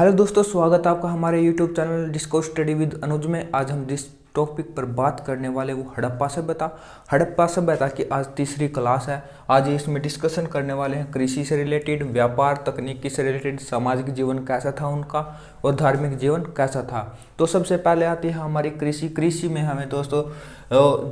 Hello दोस्तों, स्वागत है आपका हमारे YouTube channel disco study with Anuj में। आज हम जिस टॉपिक पर बात करने वाले वो हड़प्पा सभ्यता। हड़प्पा सभ्यता की आज तीसरी क्लास है। आज इसमें डिस्कशन करने वाले हैं कृषि से रिलेटेड, व्यापार, तकनीकी से रिलेटेड, सामाजिक जीवन कैसा था उनका और धार्मिक जीवन कैसा था। तो सबसे पहले आती है हमारी कृषि। कृषि में हमें दोस्तों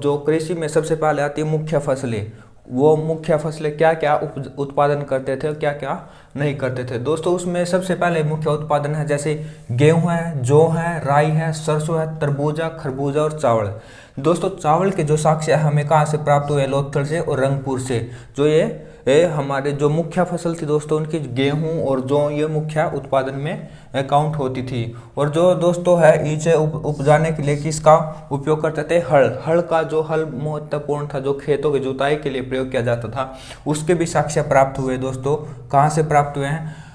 जो कृषि में सबसे पहले आती है मुख्य फसलें। वो मुख्य फसलें क्या क्या उत्पादन करते थे और क्या क्या नहीं करते थे। दोस्तों उसमें सबसे पहले मुख्य उत्पादन है जैसे गेहूं है, जौ है, राई है, सरसों है, तरबूजा, खरबूजा और चावल। दोस्तों चावल के जो साक्ष्य हमें कहाँ से प्राप्त हुए? लोथल से और रंगपुर से। जो ये हमारे जो मुख्य फसल थी दोस्तों उनकी गेहूं और जौ, ये मुख्य उत्पादन में काउंट होती थी। और जो दोस्तों है इसे उपजाने के लिए किसका उपयोग करते थे? हल का जो हल महत्वपूर्ण था, जो खेतों की जुताई के लिए प्रयोग किया जाता था, उसके भी साक्ष्य प्राप्त हुए। दोस्तों कहाँ से प्राप्त हुए हैं?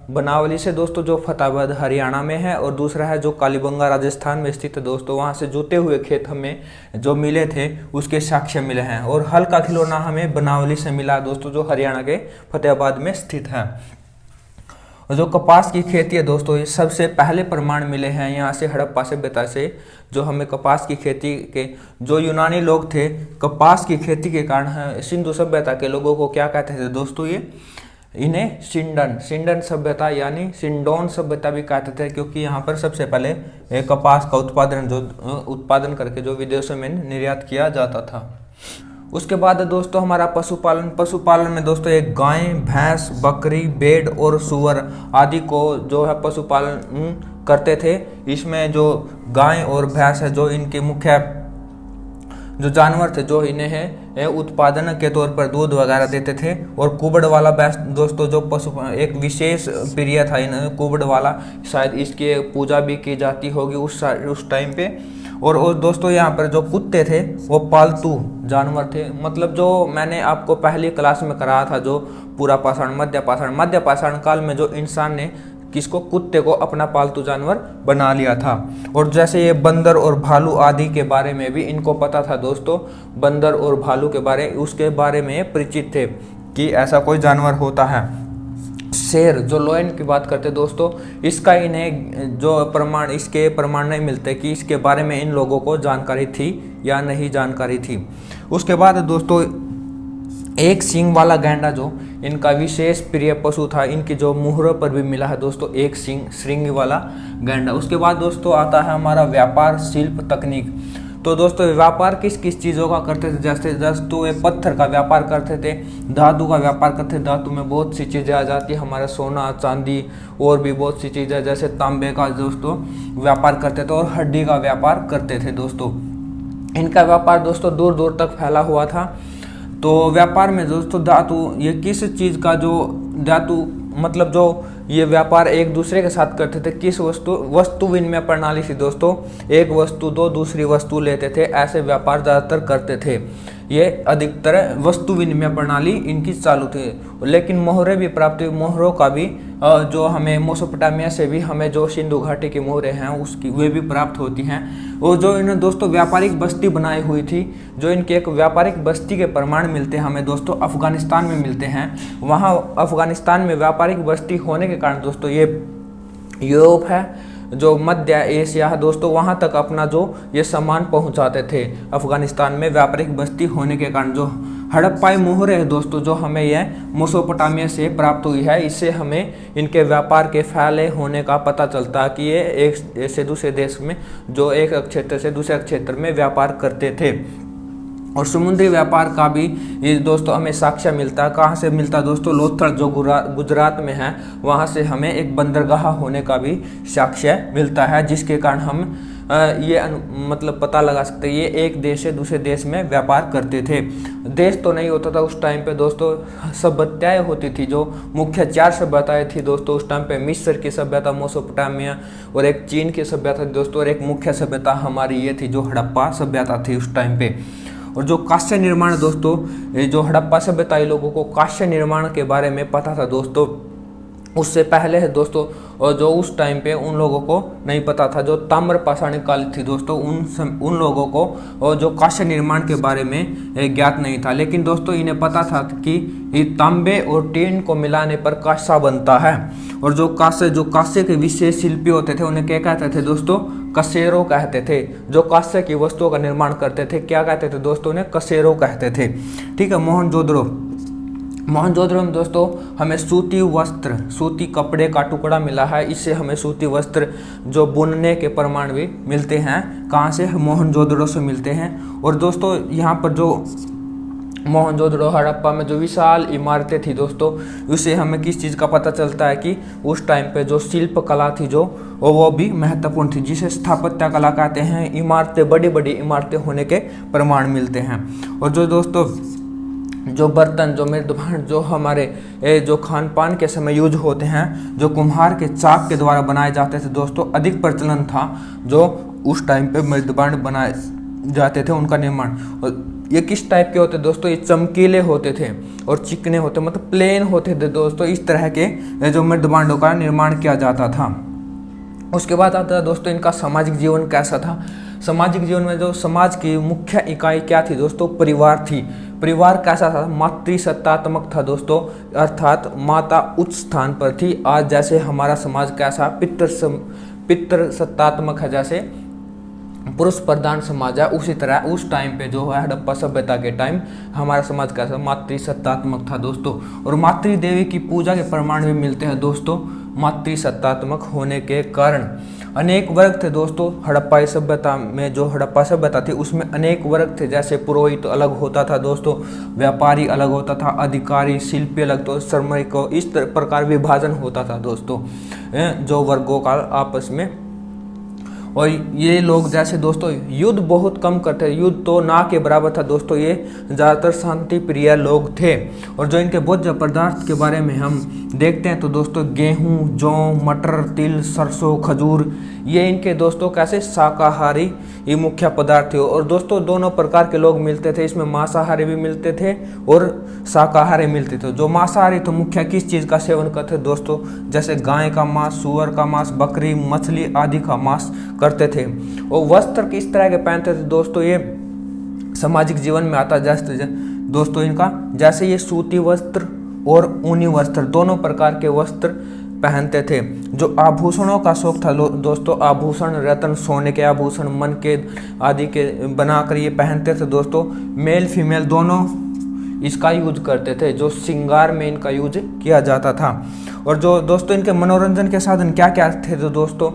बनावली से दोस्तों, जो फतेहाबाद हरियाणा में है, और दूसरा है जो कालीबंगा राजस्थान में स्थित है दोस्तों, वहाँ से जुते हुए खेत हमें जो मिले थे उसके साक्ष्य मिले हैं। और हल का खिलौना हमें बनावली से मिला दोस्तों, जो हरियाणा के फतेहाबाद में स्थित है। और जो कपास की खेती है दोस्तों, ये सबसे पहले प्रमाण मिले हैं यहाँ से हड़प्पा सभ्यता से। जो हमें कपास की खेती के जो यूनानी लोग थे, कपास की खेती के कारण सिंधु सभ्यता के लोगों को क्या कहते थे दोस्तों? ये इन्हें सिंडन सभ्यता यानी सिंडोन सभ्यता भी कहते थे, क्योंकि यहाँ पर सबसे पहले कपास का उत्पादन करके जो विदेशों में निर्यात किया जाता था। उसके बाद दोस्तों हमारा पशुपालन में दोस्तों एक गाय, भैंस, बकरी, भेड़ और सुअर आदि को जो है पशुपालन करते थे। इसमें जो गाय और भैंस है, जो इनके मुख्य जो जानवर थे, जो इन्हें उत्पादन के तौर पर दूध वगैरह देते थे। और कुबड़ वाला भैंस दोस्तों, जो पशु एक विशेष प्रिय था इन कुबड़ वाला, शायद इसकी पूजा भी की जाती होगी उस टाइम पे। और दोस्तों यहाँ पर जो कुत्ते थे वो पालतू जानवर थे। मतलब जो मैंने आपको पहली क्लास में कराया था, जो पूरा पाषाण, मध्य पाषाण काल में जो इंसान ने किसको? कुत्ते को अपना पालतू जानवर बना लिया था। और जैसे ये बंदर और भालू आदि के बारे में भी इनको पता था दोस्तों। बंदर और भालू के उसके बारे में परिचित थे कि ऐसा कोई जानवर होता है। शेर, जो लोयन की बात करते दोस्तों, इसका इन्हें जो प्रमाण, इसके प्रमाण नहीं मिलते कि इसके बारे में इन लोगों को जानकारी थी या नहीं जानकारी थी। उसके बाद दोस्तों एक सींग वाला गैंडा, जो इनका विशेष प्रिय पशु था, इनकी जो मुहरों पर भी मिला है दोस्तों एक सींग वाला गैंडा। उसके बाद दोस्तों आता है हमारा व्यापार, शिल्प, तकनीक। तो दोस्तों व्यापार किस किस चीज़ों का करते थे? जैसे दोस्तों पत्थर का व्यापार करते थे, धातु का व्यापार करते थे। धातु में बहुत सी चीज़ें आ जाती है, हमारा सोना, चांदी और भी बहुत सी चीज़ें, जैसे तांबे का दोस्तों व्यापार करते थे। और हड्डी का व्यापार करते थे दोस्तों। इनका व्यापार दोस्तों दूर दूर तक फैला हुआ था। तो व्यापार में दोस्तों धातु, ये किस चीज़ का जो धातु, मतलब जो ये व्यापार एक दूसरे के साथ करते थे, किस वस्तु विनिमय प्रणाली से दोस्तों, एक वस्तु दो दूसरी वस्तु लेते थे, ऐसे व्यापार ज़्यादातर करते थे। ये अधिकतर वस्तु विनिमय प्रणाली इनकी चालू थी। लेकिन मोहरें भी प्राप्त हुई। मोहरों का भी जो हमें मेसोपोटामिया से भी हमें जो सिंधु घाटी की मोहरें हैं उसकी वे भी प्राप्त होती हैं। और जो इन्हें दोस्तों व्यापारिक बस्ती बनाई हुई थी, जो इनकी एक व्यापारिक बस्ती के प्रमाण मिलते हैं हमें दोस्तों अफगानिस्तान में मिलते हैं। वहाँ अफगानिस्तान में व्यापारिक बस्ती होने के कारण दोस्तों ये यूरोप है, जो मध्य एशिया है दोस्तों, वहाँ तक अपना जो ये सामान पहुँचाते थे। अफगानिस्तान में व्यापारिक बस्ती होने के कारण जो हड़प्पाई मोहरें है दोस्तों, जो हमें यह मेसोपोटामिया से प्राप्त हुई है, इससे हमें इनके व्यापार के फैले होने का पता चलता है कि ये एक से दूसरे देश में, जो एक क्षेत्र से दूसरे क्षेत्र में व्यापार करते थे। और समुद्री व्यापार का भी ये दोस्तों हमें साक्ष्य मिलता है। कहाँ से मिलता है दोस्तों? लोथल, जो गुजरात में है, वहाँ से हमें एक बंदरगाह होने का भी साक्ष्य मिलता है, जिसके कारण हम ये मतलब पता लगा सकते हैं ये एक देश से दूसरे देश में व्यापार करते थे। देश तो नहीं होता था उस टाइम पे दोस्तों, सभ्यताएं होती थी। जो मुख्य 4 सभ्यताएं थी दोस्तों उस टाइम पे, मिस्र की सभ्यता, मेसोपोटामिया, और एक चीन की सभ्यता दोस्तों, और एक मुख्य सभ्यता हमारी ये थी जो हड़प्पा सभ्यता थी उस टाइम पे। और जो कांस्य निर्माण दोस्तों, जो हड़प्पा सभ्यता लोगों को कांस्य निर्माण के बारे में पता था दोस्तों, उससे पहले है दोस्तों, और जो उस टाइम पे उन लोगों को नहीं पता था, जो ताम्र पाषाणी काल थी दोस्तों, उन लोगों को और जो कांस्य निर्माण के बारे में ज्ञात नहीं था। लेकिन दोस्तों इन्हें पता था कि तांबे और टीन को मिलाने पर कांसा बनता है। और जो कांसे के विशेष शिल्पी होते थे उन्हें क्या कहते थे दोस्तों, कसेरो कहते थे। जो कांसे की वस्तुओं का निर्माण करते थे क्या कहते थे दोस्तों, उन्हें कसेरो कहते थे। ठीक है। मोहनजोदड़ो में दोस्तों हमें सूती वस्त्र, सूती कपड़े का टुकड़ा मिला है। इससे हमें सूती वस्त्र जो बुनने के प्रमाण भी मिलते हैं। कहाँ से? मोहनजोदड़ो से मिलते हैं। और दोस्तों यहाँ पर जो मोहनजोदड़ो हड़प्पा में जो विशाल इमारतें थी दोस्तों, उससे हमें किस चीज़ का पता चलता है कि उस टाइम पे जो शिल्प कला थी जो वो भी महत्वपूर्ण थी, जिसे स्थापत्य कला कहते हैं। इमारतें, बड़ी बड़ी इमारतें होने के प्रमाण मिलते हैं। और जो दोस्तों जो बर्तन, जो मेजबान, जो हमारे जो खान पान के समय यूज होते हैं, जो कुम्हार के चाक के द्वारा बनाए जाते थे दोस्तों, अधिक प्रचलन था जो उस टाइम पे मेजबान बनाए जाते थे उनका निर्माण। और ये किस टाइप के होते दोस्तों, ये चमकीले होते थे और चिकने होते, मतलब प्लेन होते थे दोस्तों। इस तरह के जो मेजबानों का निर्माण किया जाता था। उसके बाद आता है दोस्तों इनका सामाजिक जीवन कैसा था। सामाजिक जीवन में जो समाज की मुख्य इकाई क्या थी दोस्तों, परिवार थी। परिवार कैसा था? मातृसत्तात्मक था दोस्तों, अर्थात माता उच्च स्थान पर थी। आज जैसे हमारा समाज कैसा पितृसत्तात्मक है, जैसे पुरुष प्रधान समाज है, उसी तरह उस टाइम पे जो है हड़प्पा सभ्यता के टाइम हमारा समाज कैसा, मातृसत्तात्मक था दोस्तों। और मातृ देवी की पूजा के प्रमाण भी मिलते हैं दोस्तों मातृसत्तात्मक होने के कारण। अनेक वर्ग थे दोस्तों हड़प्पा सभ्यता में। जो हड़प्पा सभ्यता थी उसमें अनेक वर्ग थे, जैसे पुरोहित अलग होता था दोस्तों, व्यापारी अलग होता था, अधिकारी, शिल्पी अलग, तो श्रमिक, इस प्रकार विभाजन होता था दोस्तों जो वर्गों का आपस में। और ये लोग जैसे दोस्तों युद्ध बहुत कम करते, युद्ध तो ना के बराबर था दोस्तों। ये ज़्यादातर शांति प्रिय लोग थे। और जो इनके भोज्य पदार्थ के बारे में हम देखते हैं तो दोस्तों गेहूं, जौ, मटर, तिल, सरसों, खजूर, ये इनके दोस्तों कैसे शाकाहारी ये मुख्य पदार्थ थे। और दोस्तों दोनों प्रकार के लोग मिलते थे, इसमें मांसाहारी भी मिलते थे और शाकाहारी मिलते थे। जो मांसाहारी तो मुख्य किस चीज़ का सेवन करते दोस्तों, जैसे गाय का मांस, सुअर का मांस, बकरी, मछली आदि का मांस करते थे। और वस्त्र किस तरह के पहनते थे दोस्तों, ये सामाजिक जीवन में आता जैसे दोस्तों इनका, जैसे ये सूती वस्त्र और ऊनी वस्त्र दोनों प्रकार के वस्त्र पहनते थे। जो आभूषणों का शौक था दोस्तों, आभूषण, रत्न, सोने के आभूषण, मन के आदि के बनाकर ये पहनते थे दोस्तों। मेल फीमेल दोनों इसका यूज करते थे, जो श्रृंगार में इनका यूज किया जाता था। और जो दोस्तों इनके मनोरंजन के साधन क्या क्या थे तो दोस्तों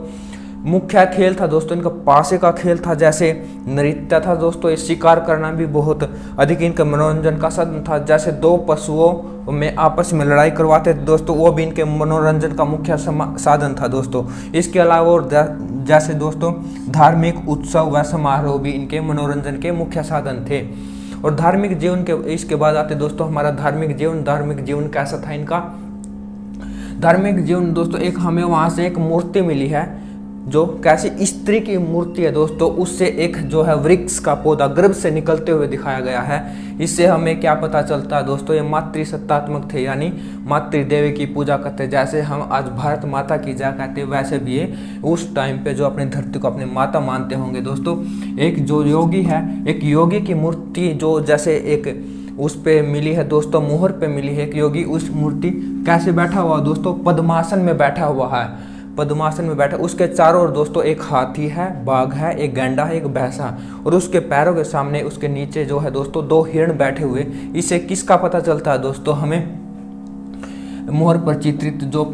मुख्य खेल था दोस्तों इनका पासे का खेल था, जैसे नृत्य था दोस्तों, ये शिकार करना भी बहुत अधिक इनका मनोरंजन का साधन था। जैसे दो पशुओं में आपस में लड़ाई करवाते थे दोस्तों, वो भी इनके मनोरंजन का मुख्य साधन था दोस्तों। इसके अलावा और जैसे दोस्तों धार्मिक उत्सव व समारोह भी इनके मनोरंजन के मुख्य साधन थे। और धार्मिक जीवन के इसके बाद आते दोस्तों हमारा धार्मिक जीवन कैसा था इनका। धार्मिक जीवन दोस्तों एक हमें वहाँ से एक मूर्ति मिली है, जो कैसी स्त्री की मूर्ति है दोस्तों, उससे एक जो है वृक्ष का पौधा गर्भ से निकलते हुए दिखाया गया है। इससे हमें क्या पता चलता है दोस्तों, ये मातृसत्तात्मक थे, यानी मातृ देवी की पूजा करते। जैसे हम आज भारत माता की जय कहते हैं, वैसे भी ये उस टाइम पे जो अपनी धरती को अपनी माता मानते होंगे दोस्तों। एक जो योगी है, एक योगी की मूर्ति जो जैसे एक उस पे मिली है दोस्तों, मोहर पे मिली है एक योगी, उस मूर्ति कैसे बैठा हुआ दोस्तों, पद्मासन में बैठा हुआ है, पद्मासन में बैठा। उसके चारों ओर दोस्तों एक हाथी है, बाघ है, एक गैंडा है, एक भैंसा, और उसके पैरों के सामने उसके नीचे जो है दोस्तों दो हिरण बैठे हुए। इससे किसका पता चलता है दोस्तों, हमें मोहर पर चित्रित जो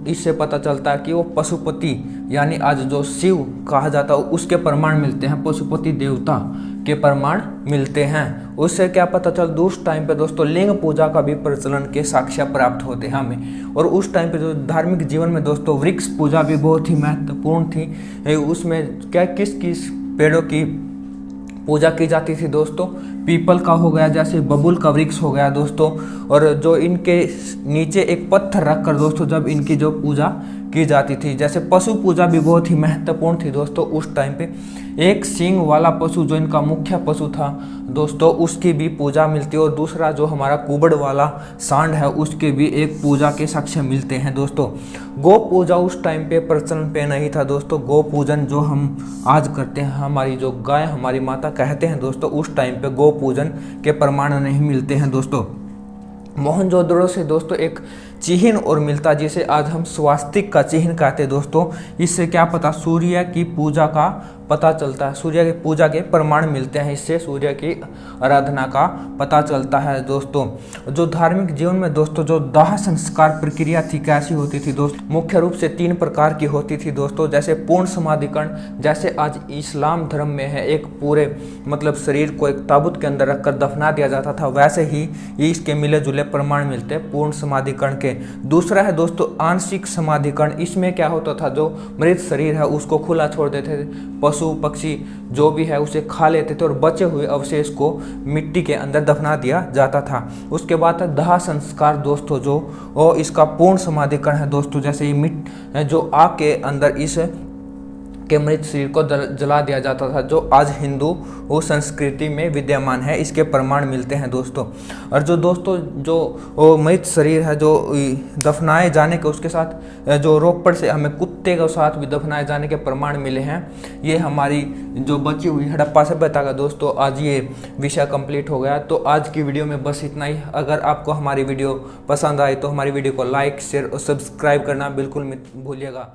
इससे पता चलता है कि वो पशुपति यानी आज जो शिव कहा जाता है उसके प्रमाण मिलते हैं, पशुपति देवता के प्रमाण मिलते हैं। उससे क्या पता चलता, उस टाइम पे दोस्तों लिंग पूजा का भी प्रचलन के साक्ष्य प्राप्त होते हैं हमें। और उस टाइम पे जो धार्मिक जीवन में दोस्तों वृक्ष पूजा भी बहुत ही महत्वपूर्ण थी। उसमें क्या किस किस पेड़ों की पूजा की जाती थी दोस्तों, पीपल का हो गया, जैसे बबूल का वृक्ष हो गया दोस्तों। और जो इनके नीचे एक पत्थर रखकर दोस्तों जब इनकी जो पूजा की जाती थी, जैसे पशु पूजा भी बहुत ही महत्वपूर्ण थी दोस्तों उस टाइम पे। एक सींग वाला पशु जो इनका मुख्य पशु था दोस्तों, उसकी भी पूजा मिलती है। और दूसरा जो हमारा कुबड़ वाला सांड है, उसके भी एक पूजा के साक्ष्य मिलते हैं दोस्तों। गौ पूजा उस टाइम पे प्रचलन पे नहीं था दोस्तों। गौ पूजन जो हम आज करते हैं, हमारी जो गाय हमारी माता कहते हैं दोस्तों, उस टाइम पे गौ पूजन के प्रमाण नहीं मिलते हैं दोस्तों। मोहनजोदड़ो से दोस्तों एक चिन्ह और मिलता, जिसे आज हम स्वास्तिक का चिन्ह कहते हैं दोस्तों। इससे क्या पता, सूर्य की पूजा का पता चलता है, सूर्य की पूजा के प्रमाण मिलते हैं, इससे सूर्य की आराधना का पता चलता है दोस्तों। जो धार्मिक जीवन में दोस्तों जो दाह संस्कार प्रक्रिया थी कैसी होती थी दोस्तों, मुख्य रूप से 3 प्रकार की होती थी दोस्तों। जैसे पूर्ण समाधिकरण, जैसे आज इस्लाम धर्म में है, एक पूरे मतलब शरीर को एक ताबूत के अंदर रखकर दफना दिया जाता था, वैसे ही इसके मिले जुले प्रमाण मिलते हैं पूर्ण समाधिकरण के। दूसरा है दोस्तों आंशिक समाधिकरण। इसमें क्या होता था, जो मृत शरीर है उसको खुला छोड़ देते थे, पशु पक्षी जो भी है उसे खा लेते थे और बचे हुए अवशेष को मिट्टी के अंदर दफना दिया जाता था। उसके बाद है दाह संस्कार दोस्तों, जो इसका पूर्ण समाधिकरण है दोस्तों। जैसे ये जो आग के अंदर इस के मृत शरीर को जला दिया जाता था, जो आज हिंदू वो संस्कृति में विद्यमान है, इसके प्रमाण मिलते हैं दोस्तों। और जो दोस्तों जो मृत शरीर है जो दफनाए जाने के उसके साथ जो रोपड़ से हमें कुत्ते के साथ भी दफनाए जाने के प्रमाण मिले हैं, ये हमारी जो बची हुई हड़प्पा सभ्यता का दोस्तों आज ये विषय कंप्लीट हो गया। तो आज की वीडियो में बस इतना ही। अगर आपको हमारी वीडियो पसंद आए तो हमारी वीडियो को लाइक शेयर और सब्सक्राइब करना बिल्कुल मत भूलिएगा।